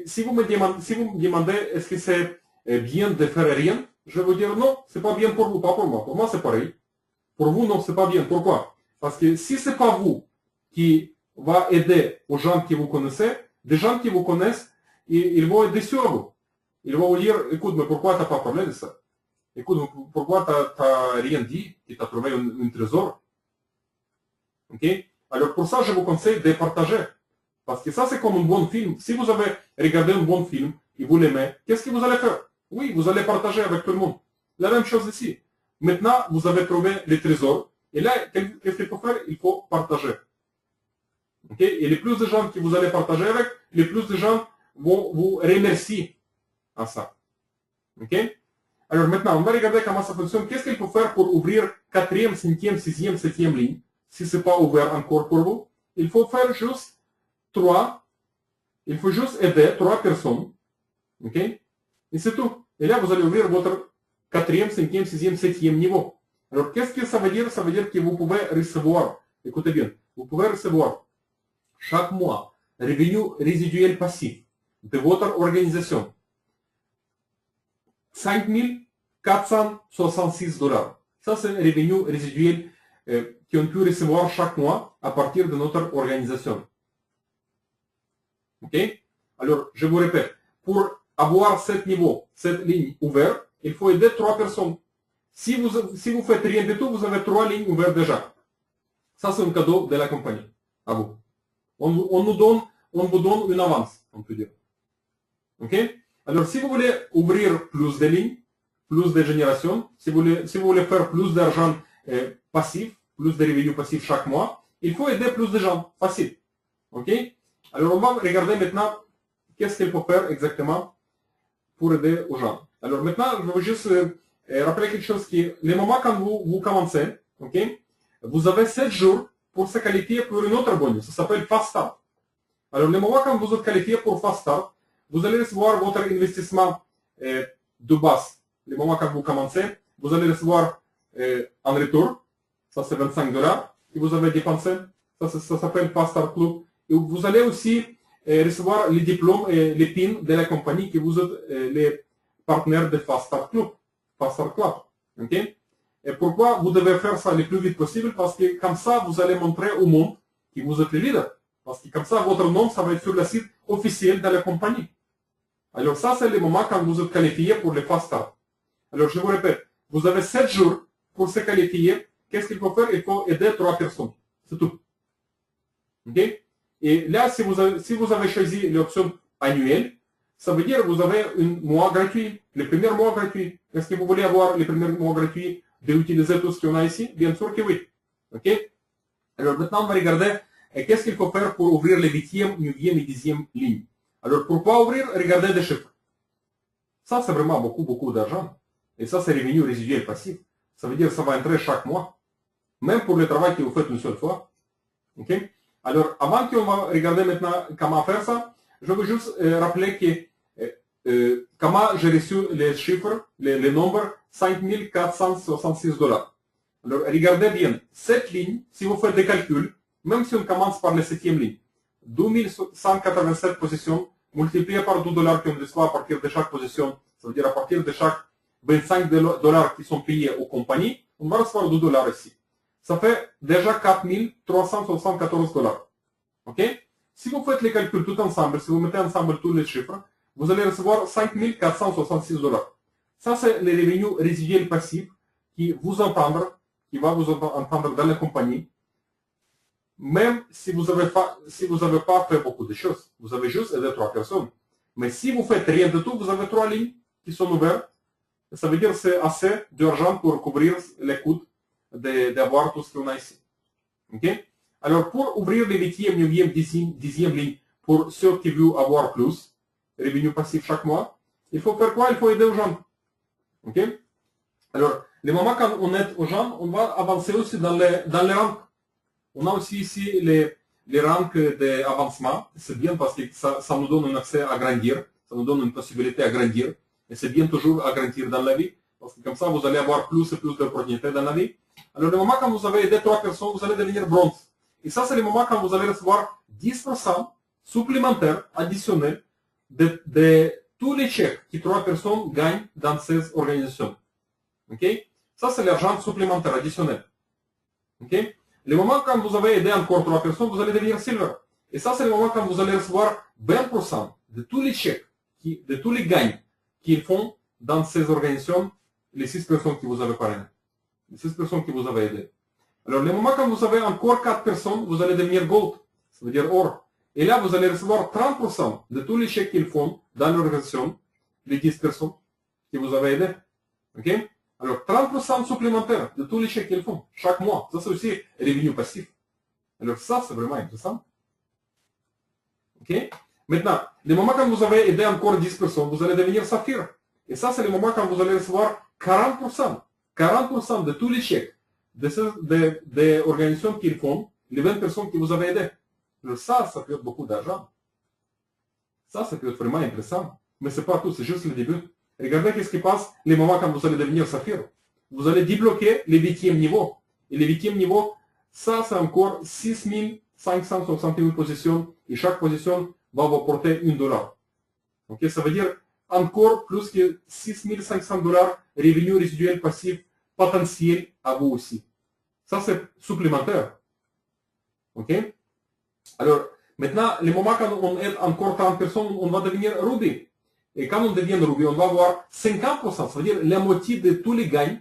si vous me demandez est-ce que c'est bien de faire rien, je vais vous dire non, c'est pas bien pour vous, pas pour moi. Pour moi, c'est pareil. Pour vous, non, c'est pas bien. Pourquoi? Parce que si c'est pas vous qui va aider aux gens que vous connaissez, des gens qui vous connaissent, ils vont être déçus à vous. Ils vont vous dire, écoute, mais pourquoi tu n'as pas parlé de ça? Écoute, pourquoi tu n'as rien dit, que tu as trouvé un trésor? Okay? Alors pour ça, je vous conseille de partager. Parce que ça, c'est comme un bon film. Si vous avez regardé un bon film et vous l'aimez, qu'est-ce que vous allez faire? Oui, vous allez partager avec tout le monde. La même chose ici. Maintenant, vous avez trouvé les trésors. Et là, qu'est-ce qu'il faut faire? Il faut partager. Okay? Et les plus de gens que vous allez partager avec, les plus de gens vont vous remercier à ça. Okay? Alors maintenant, on va regarder comment ça fonctionne. Qu'est-ce qu'il faut faire pour ouvrir 4e, 5e, 6e, 7e ligne? Si ce n'est pas ouvert encore pour vous, il faut faire juste 3. Il faut juste aider 3 personnes. Okay? Et c'est tout. Et là, vous allez ouvrir votre 4e, 5e, 6e, 7e niveau. Alors, qu'est-ce que ça veut dire? Ça veut dire que vous pouvez recevoir, écoutez bien, vous pouvez recevoir chaque mois revenu résiduel passif de votre organisation. 5 466 $. Ça, c'est un revenu résiduel qu'on peut recevoir chaque mois à partir de notre organisation. OK? Alors, je vous répète, pour avoir ce niveau, cette ligne ouverte, il faut aider 3 personnes. Si vous faites rien du tout, vous avez 3 lignes ouvertes déjà. Ça, c'est un cadeau de la compagnie, à vous. On vous donne une avance, on peut dire. OK? Alors, si vous voulez ouvrir plus de lignes, plus de générations, si vous voulez faire plus d'argent passif, plus de revenus passifs chaque mois, il faut aider plus de gens. Facile. OK? Alors, on va regarder maintenant qu'est-ce qu'il faut faire exactement pour aider aux gens. Alors, maintenant, je vais juste rappeler quelque chose qui est, le moment quand vous commencez, OK? Vous avez 7 jours pour se qualifier pour une autre bonus. Ça s'appelle Fast Start. Alors, le moment quand vous êtes qualifié pour Fast Start, vous allez recevoir votre investissement de base. Le moment quand vous commencez, vous allez recevoir en retour, ça c'est 25 $ que vous avez dépensé. Ça s'appelle Fast Start Club. Et vous allez aussi recevoir les diplômes et les pins de la compagnie que vous êtes les partenaires de Fast Start Club. Fast Start Club. Okay? Et pourquoi vous devez faire ça le plus vite possible? Parce que comme ça, vous allez montrer au monde que vous êtes le leader. Parce que comme ça, votre nom, ça va être sur le site officiel de la compagnie. Alors ça, c'est le moment quand vous êtes qualifié pour le Fast Start. Alors je vous répète, vous avez 7 jours pour se qualifier. Qu'est-ce qu'il faut faire? Il faut aider 3 personnes. C'est tout. Okay? Et là, si vous avez choisi l'option annuelle, ça veut dire que vous avez un mois gratuit, le premier mois gratuit. Est-ce que vous voulez avoir le premier mois gratuit d'utiliser tout ce qu'on a ici? Bien sûr que oui. Okay? Alors maintenant, on va regarder qu'est-ce qu'il faut faire pour ouvrir les 8e, 9e et 10e lignes. Alors pourquoi ouvrir? Regardez des chiffres. Ça, c'est vraiment beaucoup, beaucoup d'argent. Et ça, c'est revenu résiduel passif. Ça veut dire que ça va entrer chaque mois. Même pour le travail que vous faites une seule fois. Okay? Alors, avant qu'on va regarder maintenant comment faire ça, je veux juste rappeler que comment j'ai reçu les chiffres, les nombres 5 466 $. Alors, regardez bien, cette ligne, si vous faites des calculs, même si on commence par la 7e ligne, 2187 positions multipliées par 2 $ qu'on reçoit à partir de chaque position, ça veut dire à partir de chaque 25 $ qui sont payés aux compagnies, on va recevoir 2 $ ici. Ça fait déjà 4 374 $. OK? Si vous faites les calculs tout ensemble, si vous mettez ensemble tous les chiffres, vous allez recevoir 5 466 $. Ça, c'est les revenus résiduels passifs qui va vous entendre dans la compagnie, même si vous n'avez pas fait beaucoup de choses. Vous avez juste aidé 3 personnes. Mais si vous faites rien de tout, vous avez 3 lignes qui sont ouvertes. Ça veut dire que c'est assez d'argent pour couvrir les coûts d'avoir tout ce qu'on a ici. Okay? Alors, pour ouvrir les 8e, 9e, 10e lignes, pour ceux qui veulent avoir plus, revenus passifs chaque mois, il faut faire quoi? Il faut aider aux gens. Okay? Alors, le moment quand on aide aux gens, on va avancer aussi dans les rangs. On a aussi ici les rangs d'avancement. C'est bien parce que ça nous donne un accès à grandir. Ça nous donne une possibilité à grandir. Et c'est bien toujours à grandir dans la vie. Parce que comme ça, vous allez avoir plus et plus d'opportunités dans la vie. Alors, le moment quand vous avez aidé 3 personnes, vous allez devenir bronze. Et ça, c'est le moment quand vous allez recevoir 10% supplémentaires additionnels de tous les chèques que 3 personnes gagnent dans ces organisations. Okay? Ça, c'est l'argent supplémentaire additionnel. Okay? Le moment quand vous avez aidé encore 3 personnes, vous allez devenir silver. Et ça, c'est le moment quand vous allez recevoir 20% de tous les chèques, de tous les gains qu'ils font dans ces organisations, les 6 personnes que vous avez parrainées, les 6 personnes que vous avez aidées. Alors, le moment quand vous avez encore 4 personnes, vous allez devenir gold, ça veut dire or. Et là, vous allez recevoir 30% de tous les chèques qu'ils font dans l'organisation, les 10 personnes. qui vous avez aidé. Ok? Alors, 30% supplémentaire de tous les chèques qu'ils font chaque mois. Ça, c'est aussi revenu passif. Alors, ça, c'est vraiment intéressant. Ok? Maintenant, le moment quand vous avez aidé encore 10 personnes, vous allez devenir saphir. Et ça, c'est le moment quand vous allez recevoir 40%. 40% de tous les chèques des organisations qu'ils font, les 20 personnes qui vous avez aidé. Alors, ça peut être beaucoup d'argent. Ça peut être vraiment intéressant. Mais ce n'est pas tout, c'est juste le début. Regardez ce qui passe les moments quand vous allez devenir saphir. Vous allez débloquer les 8e niveaux. Et les 8e niveaux, ça, c'est encore 6561 positions. Et chaque position va vous apporter $1. Ok, ça veut dire encore plus que $6500 revenus résiduels passifs potentiels à vous aussi. Ça, c'est supplémentaire. Ok? Alors, maintenant, le moment quand on aide encore 30 personnes, on va devenir Ruby. Et quand on devient Ruby, on va avoir 50%, ça veut dire la moitié de tous les gains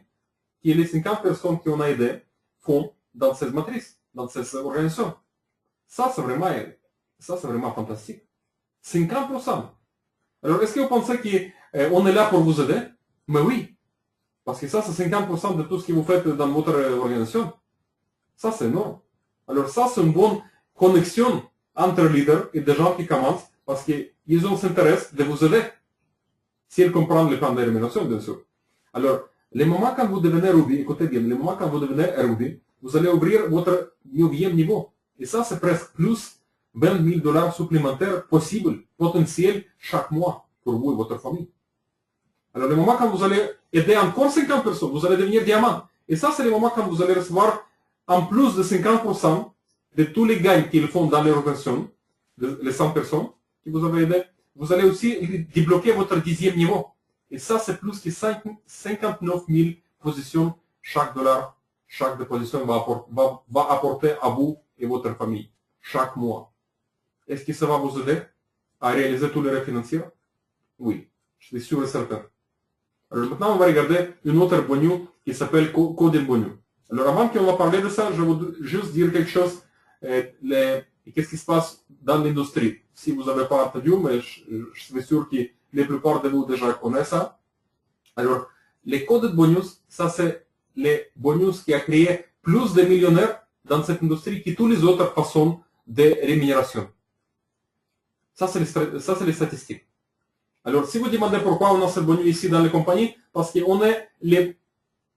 que les 50 personnes qu'on a aidées font dans cette matrice, dans cette organisation. Ça, c'est vraiment fantastique. 50%. Alors, est-ce que vous pensez qu'on est là pour vous aider? Mais oui. Parce que ça, c'est 50% de tout ce que vous faites dans votre organisation. Ça, c'est énorme. Alors, ça, c'est une bonne connexion entre leaders et des gens qui commencent parce qu'ils ont s'intéressent de vous aider. S'ils comprennent le plan de rémunération, bien sûr. Alors, le moment quand vous devenez Ruby, écoutez bien, le moment quand vous devenez Ruby, vous allez ouvrir votre 9e niveau. Et ça, c'est presque plus $20 000 supplémentaires possibles, potentiels, chaque mois pour vous et votre famille. Alors, le moment quand vous allez aider encore 50 personnes, vous allez devenir diamant. Et ça, c'est le moment quand vous allez recevoir en plus de 50% de tous les gains qu'ils font dans l'organisation, les 100 personnes que vous avez aidées, vous allez aussi débloquer votre 10e niveau. Et ça, c'est plus que 59 000 positions. Chaque dollar, chaque déposition va apporter à vous et votre famille, chaque mois. Est-ce que ça va vous aider à réaliser tous les rêves financiers? Oui, je suis sûr et certain. Alors maintenant, on va regarder une autre bonus qui s'appelle Coding Bonus. Alors avant qu'on va parler de ça, je vais juste dire quelque chose. Qu'est-ce qui se passe dans l'industrie? Si vous n'avez pas entendu, mais je suis sûr que la plupart de vous déjà connaissent ça. Alors, les Coded Bonus, ça c'est les bonus qui a créé plus de millionnaires dans cette industrie que toutes les autres façons de rémunération. Ça, c'est les statistiques. Alors, si vous demandez pourquoi on a ce bonus ici dans les compagnies, parce qu'on est les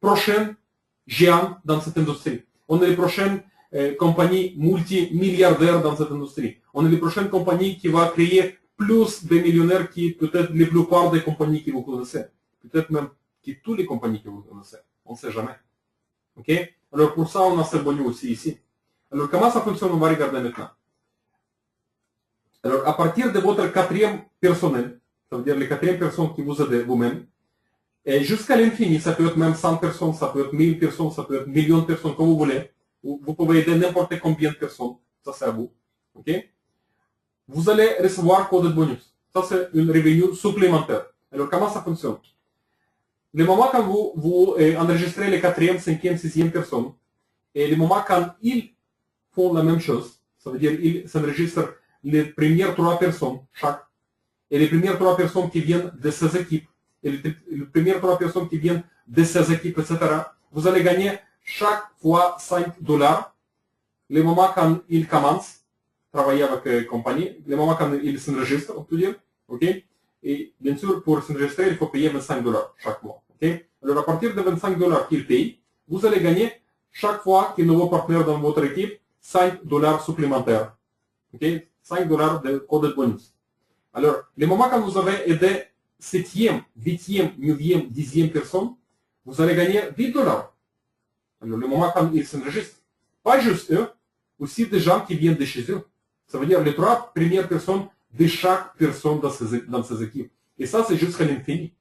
prochains géants dans cette industrie. On est les prochaines compagnies multimilliardaires dans cette industrie. On est les prochaines compagnies qui vont créer plus de millionnaires que peut-être la plupart des compagnies que vous connaissez. Peut-être même que toutes les compagnies que vous connaissez. On ne sait jamais. Ok? Alors, pour ça, on a ce bonus aussi ici. Alors, comment ça fonctionne? On va regarder maintenant. Alors, à partir de votre 4e personnel, ça veut dire les 4e personnes qui vous aident vous-même, et jusqu'à l'infini, ça peut être même 100 personnes, ça peut être 1000 personnes, ça peut être millions de personnes, comme vous voulez. Vous pouvez aider n'importe combien de personnes. Ça, c'est à vous. Ok? Vous allez recevoir code de bonus. Ça, c'est une revenu supplémentaire. Alors, comment ça fonctionne? Le moment quand vous enregistrez les 4e, 5e, 6e personnes, et le moment quand ils font la même chose, ça veut dire ils s'enregistrent les premières 3 personnes chaque, et les premières 3 personnes qui viennent de ces équipes, et les premières 3 personnes qui viennent de ces équipes, etc., vous allez gagner chaque fois $5. Le moment quand ils commencent à travailler avec la compagnie, le moment quand ils s'enregistrent, on peut dire, ok? Et bien sûr, pour s'enregistrer, il faut payer $25 chaque mois, ok? Alors, à partir de $25 qu'ils payent, vous allez gagner chaque fois qu'un nouveau partenaire dans votre équipe, $5 supplémentaires, ok? $5 de code de bonus. Alors, le moment quand vous avez aidé 7e, 8e, 9e, 10e personne, vous allez gagner $10. Alors, le moment quand ils s'enregistrent, pas juste eux, aussi des gens qui viennent de chez eux. Ça veut dire les 3 premières personnes de chaque personne dans ces équipes. Et ça, c'est jusqu'à l'infini.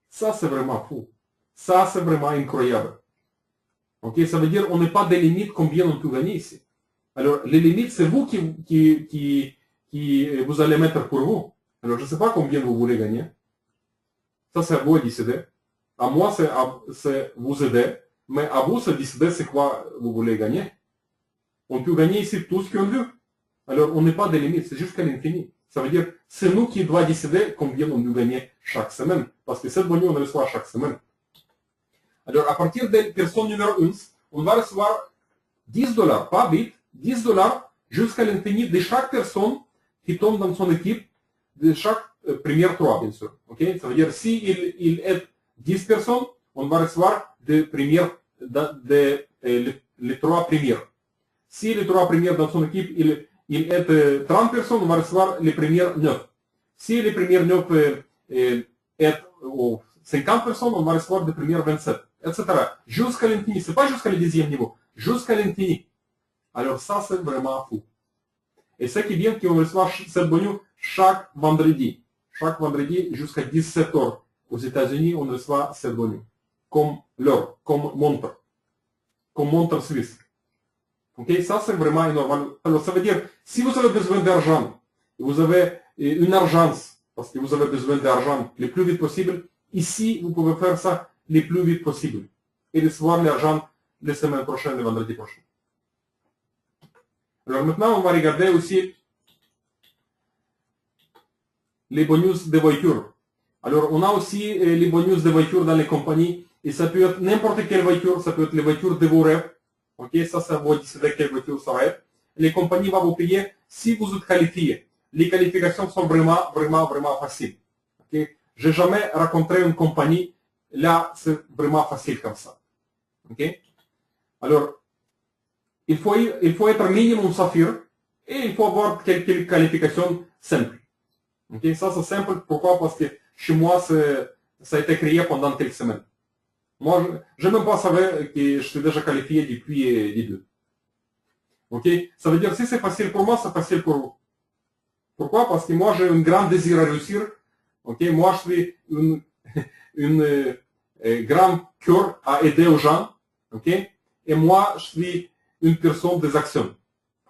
Ça, c'est vraiment fou. Ça, c'est vraiment incroyable. Ok, ça veut dire qu'on n'est pas des limites combien on peut gagner ici. Alors, les limites, c'est vous qui vous allez mettre pour vous. Alors, je ne sais pas combien vous voulez gagner. Ça, c'est à vous de décider. À moi, c'est vous aider. Mais à vous, c'est décider c'est quoi vous voulez gagner. On peut gagner ici tout ce qu'on veut. Alors, on n'est pas des limites, c'est jusqu'à l'infini. Ça veut dire, c'est nous qui devons décider combien on doit gagner chaque semaine. Parce que cette bonus, on reçoit chaque semaine. Alors, à partir de personne numéro 1, on va recevoir $10, pas vite, $10 jusqu'à l'infini de chaque personne qui tombe dans son équipe, de chaque première 3, bien sûr. Okay? Ça veut dire, si il aide 10 personnes, on va recevoir les 3 premières. Si les 3 premières dans son équipe, il aide 30 personnes, on va recevoir les premières 9. Si les premières 9 aident 50 personnes, on va recevoir les premières 27, etc. Jusqu'à l'infini. Ce n'est pas jusqu'à le 10e niveau, jusqu'à l'infini. Alors ça, c'est vraiment fou. Et ce qui est bien, qu'on reçoit cette bonus chaque vendredi. Chaque vendredi jusqu'à 17 h. Aux États-Unis, on reçoit cette bonus. Comme l'heure, comme montre suisse. Ok, ça c'est vraiment énorme. Alors ça veut dire, si vous avez besoin d'argent, vous avez une urgence, parce que vous avez besoin d'argent le plus vite possible, ici vous pouvez faire ça le plus vite possible et recevoir l'argent la semaine prochaine, le vendredi prochain. Alors maintenant on va regarder aussi les bonus de voitures. Alors on a aussi les bonus de voitures dans les compagnies et ça peut être n'importe quelle voiture, ça peut être les voitures de vos rêves. Ok, ça va décider quelle voiture ça va être. Les compagnies vont vous payer si vous êtes qualifié. Les qualifications sont vraiment faciles. Ok, j'ai jamais rencontré une compagnie, là c'est vraiment facile comme ça. Ok, alors il faut être minimum saphir et il faut avoir quelques qualifications simples. Ok, ça c'est simple. Pourquoi? Parce que chez moi ça a été créé pendant quelques semaines. Moi, je n'ai même pas savoir que je suis déjà qualifié depuis le début. Ok? Ça veut dire que si c'est facile pour moi, c'est facile pour vous. Pourquoi? Parce que moi, j'ai un grand désir à réussir. Ok? Moi, je suis une grand cœur à aider aux gens. Ok? Et moi, je suis une personne des actions.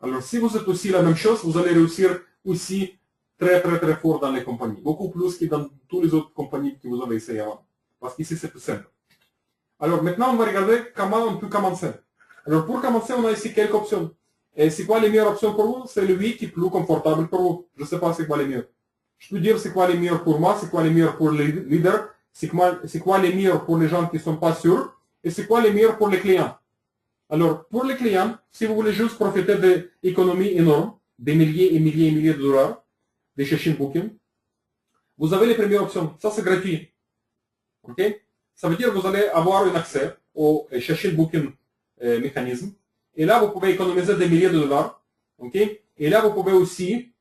Alors, si vous êtes aussi la même chose, vous allez réussir aussi très fort dans les compagnies. Beaucoup plus que dans toutes les autres compagnies que vous avez essayé avant. Parce qu'ici, c'est plus simple. Alors maintenant, on va regarder comment on peut commencer. Alors pour commencer, on a ici quelques options. Et c'est quoi les meilleures options pour vous? C'est le 8 qui est plus confortable pour vous. Je ne sais pas c'est quoi les meilleurs. Je peux dire c'est quoi les meilleurs pour moi, c'est quoi les meilleurs pour les leaders, c'est quoi les meilleurs pour les gens qui ne sont pas sûrs, et c'est quoi les meilleurs pour les clients. Alors pour les clients, si vous voulez juste profiter d'économies énormes, des milliers et milliers de dollars, des Chechin Booking, vous avez les premières options. Ça c'est gratuit. Ok? Ça veut dire que vous allez avoir un accès au Chechin Booking mécanisme. Et là, vous pouvez économiser des milliers de dollars. Okay? Et là, vous pouvez aussi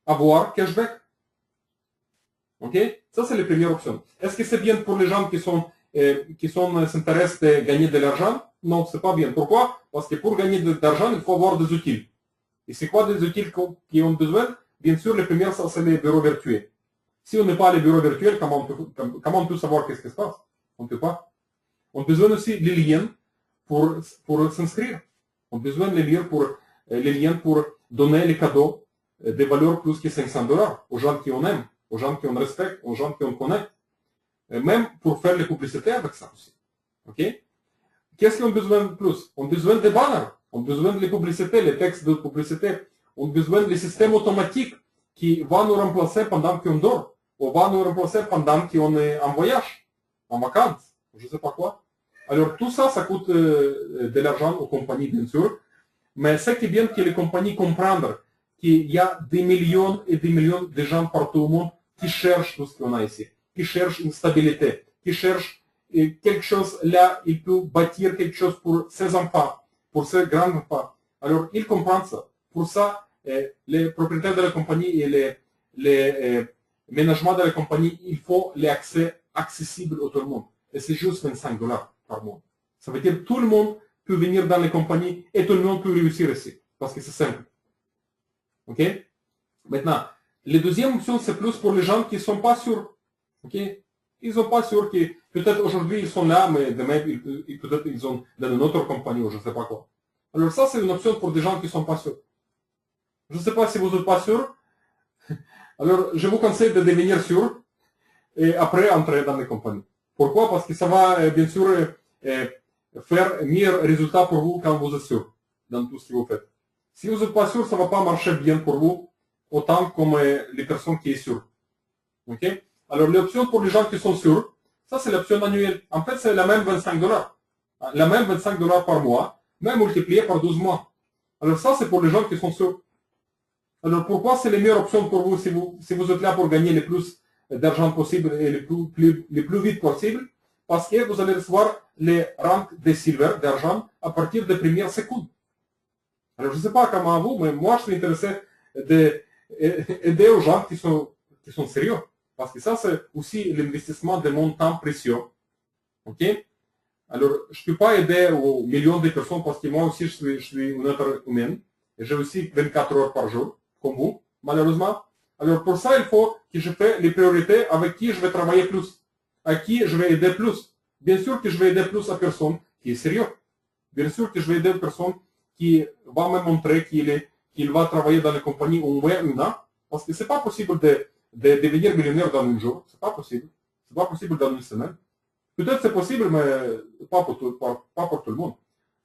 avoir cashback. Okay? Ça, c'est la première option. Est-ce que c'est bien pour les gens qui s'intéressent de gagner de l'argent? Non, c'est pas bien. Pourquoi? Parce que pour gagner de l'argent, il faut avoir des outils. Et c'est quoi des outils qui ont besoin? Bien sûr, les premières, ça, c'est les bureaux virtuels. Si on n'est pas les bureaux virtuels, comment on peut savoir qu'est-ce qui se passe? On ne peut pas. On a besoin aussi des liens pour s'inscrire. On a besoin des liens pour donner les cadeaux de valeur plus que $500 aux gens qui on aime, aux gens qui on respecte, aux gens qui on connaît. Et même pour faire les publicités avec ça aussi. Ok? Qu'est-ce qu'on a besoin de plus? On a besoin des banners, on a besoin de les publicités, les textes de publicité. On a besoin des systèmes automatiques qui vont nous remplacer pendant qu'on dort, ou vont nous remplacer pendant qu'on est en voyage, en vacances, je ne sais pas quoi. Alors tout ça, ça coûte de l'argent aux compagnies, bien sûr. Mais ce qui est bien, que les compagnies comprennent qu'il y a des millions et des millions de gens partout au monde qui cherchent tout ce qu'on a ici, qui cherchent une stabilité, qui cherchent quelque chose là, ils peuvent bâtir quelque chose pour ses enfants, pour ses grands-enfants. Alors ils comprennent ça. Pour ça, les propriétaires de la compagnie et les ménagements de la compagnie, il faut les accès accessibles à tout le monde. Et c'est juste $25 par mois. Ça veut dire que tout le monde peut venir dans les compagnies et tout le monde peut réussir ici. Parce que c'est simple. Ok? Maintenant, la deuxième option, c'est plus pour les gens qui ne sont pas sûrs. Ok? Ils ne sont pas sûrs que peut-être aujourd'hui ils sont là, mais demain peut-être ils sont dans une autre compagnie ou je ne sais pas quoi. Alors ça, c'est une option pour des gens qui ne sont pas sûrs. Je ne sais pas si vous n'êtes pas sûr. Alors, je vous conseille de devenir sûr et après entrer dans les compagnies. Pourquoi? Parce que ça va, bien sûr, faire meilleur résultat pour vous quand vous êtes sûr dans tout ce que vous faites. Si vous n'êtes pas sûr, ça ne va pas marcher bien pour vous autant comme les personnes qui sont sûres. Okay? Alors, l'option pour les gens qui sont sûrs, ça c'est l'option annuelle. En fait, c'est la même $25. La même $25 par mois, mais multiplié par 12 mois. Alors ça, c'est pour les gens qui sont sûrs. Alors pourquoi c'est les meilleures options pour vous si vous êtes là pour gagner le plus d'argent possible et le plus vite possible? Parce que vous allez recevoir les rangs de silver, d'argent, à partir des premières secondes. Alors je ne sais pas comment vous, mais moi je suis intéressé d'aider aux gens qui sont sérieux. Parce que ça, c'est aussi l'investissement de mon temps précieux. Ok? Alors, je ne peux pas aider aux millions de personnes parce que moi aussi, je suis un être humain. Et j'ai aussi 24 heures par jour, comme vous, malheureusement. Alors, pour ça, il faut que je fasse les priorités avec qui je vais travailler plus, à qui je vais aider plus. Bien sûr que je vais aider plus à personne qui est sérieux. Bien sûr que je vais aider une personne qui va me montrer qu'il va travailler dans la compagnie au moins un an. Parce que ce n'est pas possible de devenir millionnaire dans un jour. Ce n'est pas possible. Ce n'est pas possible dans une semaine. Peut-être c'est possible, mais pas pour tout le monde.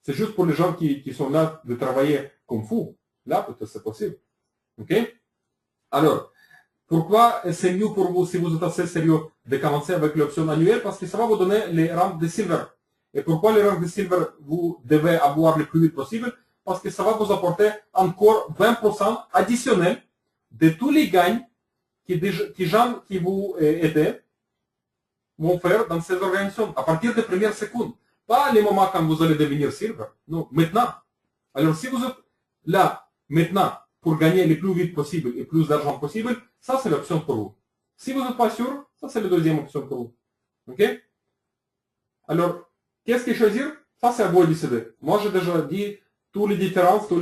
C'est juste pour les gens qui sont là de travailler comme fou. Là, peut-être c'est possible. Ok? Alors, pourquoi c'est mieux pour vous, si vous êtes assez sérieux, de commencer avec l'option annuelle? Parce que ça va vous donner les rangs de silver. Et pourquoi les rangs de silver, vous devez avoir le plus vite possible? Parce que ça va vous apporter encore 20% additionnel de tous les gains que les gens qui vous aident vont faire dans ces organisations, à partir des premières secondes. Pas les moments quand vous allez devenir silver. Non, maintenant. Alors, si vous êtes là, maintenant, pour gagner le plus vite possible et plus d'argent possible, ça, c'est l'option pour vous. Si vous n'êtes pas sûr, ça, c'est la deuxième option pour vous. OK? Alors, qu'est-ce que choisir? Ça, c'est à vous de décider. Moi, j'ai déjà dit toutes les différences, tous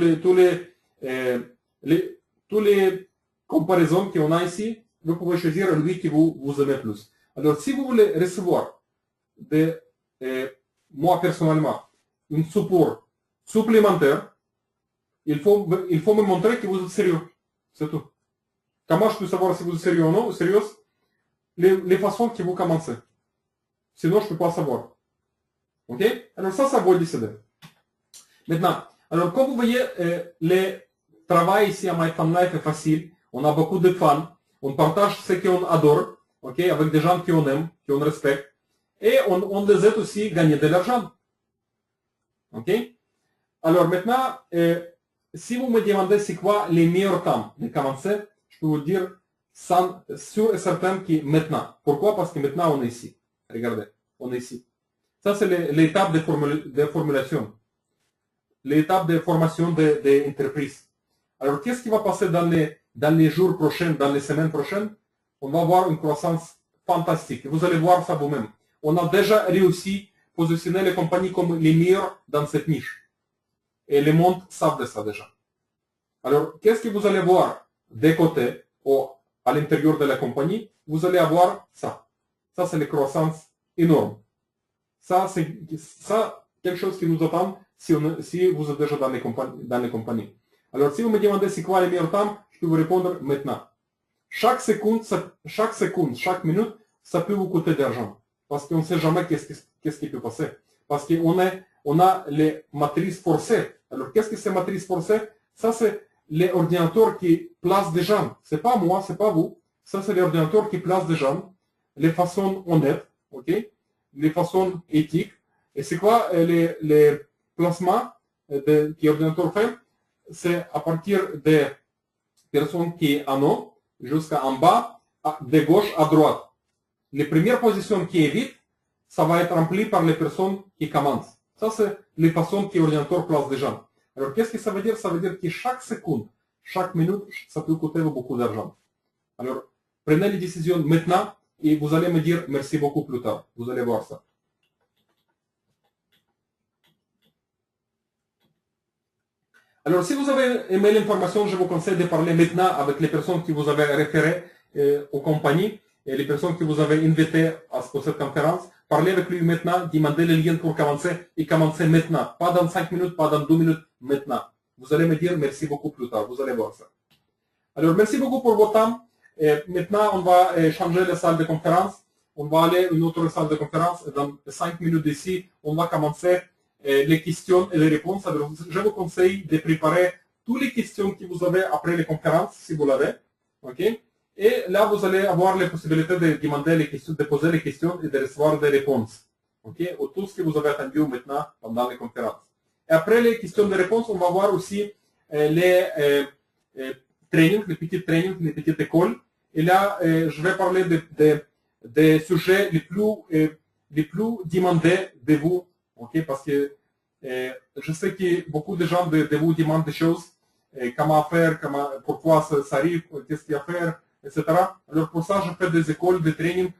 les comparaisons qu'on a ici. Vous pouvez choisir lui qui vous aimez plus. Alors, si vous voulez recevoir moi personnellement, un support supplémentaire, il faut me montrer que vous êtes sérieux. C'est tout. Comment je peux savoir si vous êtes sérieux ou non? Sérieux? Les façons que vous commencez. Sinon, je ne peux pas savoir. Ok? Alors ça vous décider. Maintenant, alors comme vous voyez, le travail ici à My Fun Life est facile. On a beaucoup de fans. On partage ce qu'on adore. Ok, avec des gens qu'on aime, qu'on respecte. Et on les aide aussi à gagner de l'argent. Ok? Alors maintenant, si vous me demandez c'est quoi les meilleurs temps de commencer, je peux vous dire sûr et certain que maintenant. Pourquoi? Parce que maintenant on est ici. Regardez, on est ici. Ça c'est l'étape de formulation. L'étape de formation des entreprises. Alors qu'est-ce qui va passer dans les jours prochains, dans les semaines prochaines? On va avoir une croissance fantastique. Vous allez voir ça vous-même. On a déjà réussi à positionner les compagnies comme les meilleures dans cette niche. Et les mondes savent de ça déjà. Alors, qu'est-ce que vous allez voir des côtés ou à l'intérieur de la compagnie? Vous allez avoir ça. Ça, c'est les croissances énormes. Ça, c'est quelque chose qui nous attend si vous êtes déjà dans les compagnies. Alors, si vous me demandez c'est quoi les meilleurs temps, je peux vous répondre maintenant. Chaque seconde, chaque minute, ça peut vous coûter d'argent. Parce qu'on ne sait jamais qu'est-ce qui peut passer. Parce qu'on a les matrices forcées. Alors, qu'est-ce que c'est matrices forcées? Ça, c'est les ordinateurs qui placent des gens. C'est pas moi, c'est pas vous. Ça, c'est les ordinateurs qui placent des gens. Les façons honnêtes, ok? Les façons éthiques. Et c'est quoi les placements que l'ordinateur fait? C'est à partir des personnes qui en ont jusqu'en bas, de gauche à droite. Les premières positions qui évitent, ça va être rempli par les personnes qui commencent. Ça, c'est les façons que l'ordinateur place des gens. Alors, qu'est-ce que ça veut dire? Ça veut dire que chaque seconde, chaque minute, ça peut coûter beaucoup d'argent. Alors, prenez les décisions maintenant et vous allez me dire merci beaucoup plus tard. Vous allez voir ça. Alors, si vous avez aimé l'information, je vous conseille de parler maintenant avec les personnes qui vous avez référées aux compagnies et les personnes que vous avez invitées pour cette conférence. Parlez avec lui maintenant, demandez le lien pour commencer et commencez maintenant. Pas dans 5 minutes, pas dans 2 minutes, maintenant. Vous allez me dire merci beaucoup plus tard. Vous allez voir ça. Alors, merci beaucoup pour votre temps. Et maintenant, on va changer la salle de conférence. On va aller à une autre salle de conférence. Dans 5 minutes d'ici, on va commencer les questions et les réponses. Alors, je vous conseille de préparer toutes les questions que vous avez après les conférences, si vous l'avez. Ok? Et là, vous allez avoir les possibilités de demander les questions, de poser les questions et de recevoir des réponses. Ok? Ou tout ce que vous avez attendu maintenant pendant les conférences. Et après les questions de réponse, on va voir aussi les trainings, les petits trainings, les petites écoles. Et là, je vais parler des sujets les plus demandés de vous. Ok? Parce que je sais que beaucoup de gens de vous demandent des choses. Comment faire, pourquoi ça arrive, qu'est-ce qu'il y a à faire, etc. Alors pour ça, je fais des écoles de training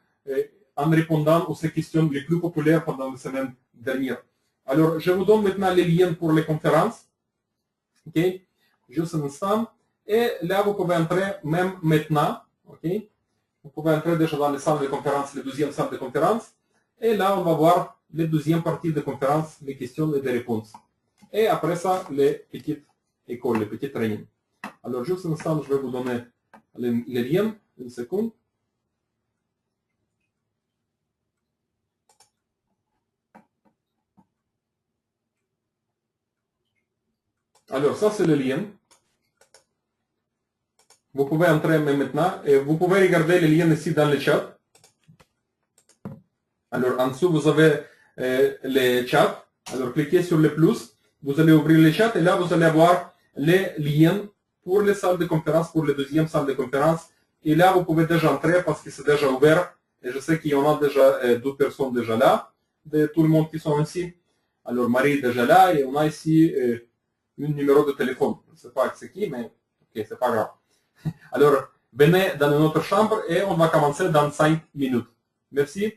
en répondant aux questions les plus populaires pendant les semaines dernières. Alors, je vous donne maintenant les liens pour les conférences. Ok? Juste un instant. Et là, vous pouvez entrer même maintenant. Ok? Vous pouvez entrer déjà dans les salles de conférence, les 12e salles de conférence. Et là, on va voir les 12e parties de conférence, les questions et les réponses. Et après ça, les petites écoles, les petits trainings. Alors, juste un instant, je vais vous donner les liens. Une seconde. Alors, ça, c'est le lien. Vous pouvez entrer maintenant et vous pouvez regarder les liens ici dans le chat. Alors, en dessous, vous avez le chat. Alors, cliquez sur le plus. Vous allez ouvrir le chat et là, vous allez avoir les liens pour les salles de conférence, pour les 2e salles de conférence. Et là, vous pouvez déjà entrer parce que c'est déjà ouvert. Et je sais qu'il y en a déjà 2 personnes déjà là, de tout le monde qui sont ici. Alors, Marie est déjà là et on a ici un numéro de téléphone. Je ne sais pas c'est qui, mais ok, c'est pas grave. Alors, venez dans notre chambre et on va commencer dans 5 minutes. Merci.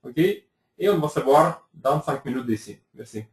Ok? Et on va se voir dans 5 minutes d'ici. Merci.